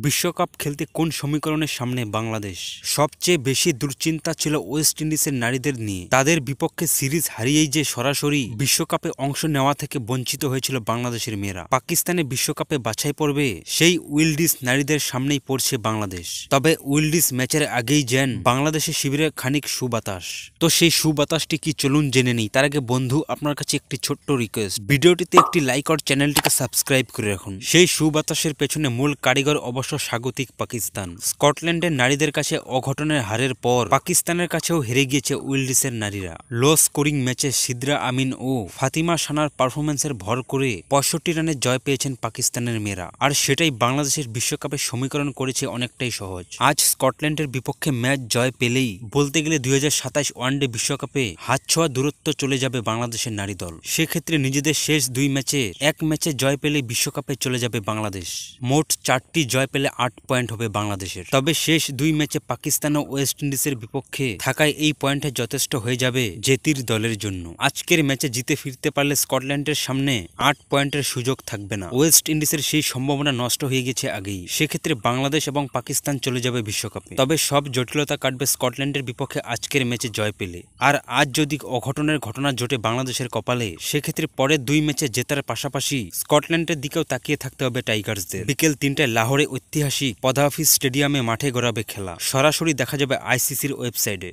বিশ্বকাপ খেলতে কোন সমীকরণের সামনে বাংলাদেশ? সবচেয়ে বেশি দুশ্চিন্তা ছিল ওয়েস্ট ইন্ডিজের নারীদের নিয়ে। তাদের বিপক্ষে সিরিজ হারিয়েই যে সরাসরি বিশ্বকাপে অংশ নেওয়া থেকে বঞ্চিত হয়েছিল বাংলাদেশের মেয়েরা। পাকিস্তানে বিশ্বকাপে বাছাই পর্বে সেই উইলডিজ নারীদের সামনেই পড়ছে বাংলাদেশ। তবে উইলডিজ ম্যাচের আগেই যেন বাংলাদেশের শিবিরে খানিক সুবাতাস। তো সেই সুবাতাসটি কি চলুন জেনে নিই। তার আগে বন্ধু, আপনার কাছে একটি ছোট্ট রিকোয়েস্ট, ভিডিওটিতে একটি লাইক আর চ্যানেলটিকে সাবস্ক্রাইব করে রাখুন। সেই সুবাতাসের পেছনে মূল কারিগর অবশ্য স্বাগতিক পাকিস্তান। স্কটল্যান্ডের নারীদের কাছে অঘটনের হারের পর পাকিস্তানের কাছেও হেরে গিয়েছে উইলডিসের নারীরা। লো স্কোরিং ম্যাচে সিদ্রা আমিন ও ফাতিমা সানার পারফরমেন্সের ভর করে ৬৫ রানে জয় পেয়েছেন পাকিস্তানের মেয়েরা। আর সেটাই বাংলাদেশের বিশ্বকাপের সমীকরণ করেছে অনেকটাই সহজ। আজ স্কটল্যান্ডের বিপক্ষে ম্যাচ জয় পেলেই বলতে গেলে ২০২৭ ওয়ানডে বিশ্বকাপে হাত ছোঁয়া দূরত্ব চলে যাবে বাংলাদেশের নারী দল। সেক্ষেত্রে নিজেদের শেষ দুই ম্যাচে এক ম্যাচে জয় পেলেই বিশ্বকাপে চলে যাবে বাংলাদেশ। মোট ৪টি জয় পেলে ৮ পয়েন্ট হবে বাংলাদেশের। তবে শেষ দুই ম্যাচে পাকিস্তান ও ওয়েস্ট ইন্ডিজের বিপক্ষে থাকায় এই পয়েন্টে যথেষ্ট হয়ে যাবে জেতির দলের জন্য। আজকের ম্যাচে জিতে ফিরতে পারলে স্কটল্যান্ডের সামনে ৮ পয়েন্টের সুযোগ থাকবে না। ওয়েস্ট ইন্ডিজের সেই সম্ভাবনা নষ্ট হয়ে গেছে আগেই। সেক্ষেত্রে বাংলাদেশ এবং পাকিস্তান চলে যাবে বিশ্বকাপে। তবে সব জটিলতা কাটবে স্কটল্যান্ডের বিপক্ষে আজকের ম্যাচে জয় পেলে। আর আজ যদি অঘটনের ঘটনা জোটে বাংলাদেশের কপালে, সেক্ষেত্রে পরের দুই ম্যাচে জেতার পাশাপাশি স্কটল্যান্ডের দিকেও তাকিয়ে থাকতে হবে টাইগার্সদের। বিকেল ৩টায় লাহোরে ঐতিহাসিক পদাফিজ স্টেডিয়ামে মাঠে গড়াবে খেলা। সরাসরি দেখা যাবে আইসিসির ওয়েবসাইটে।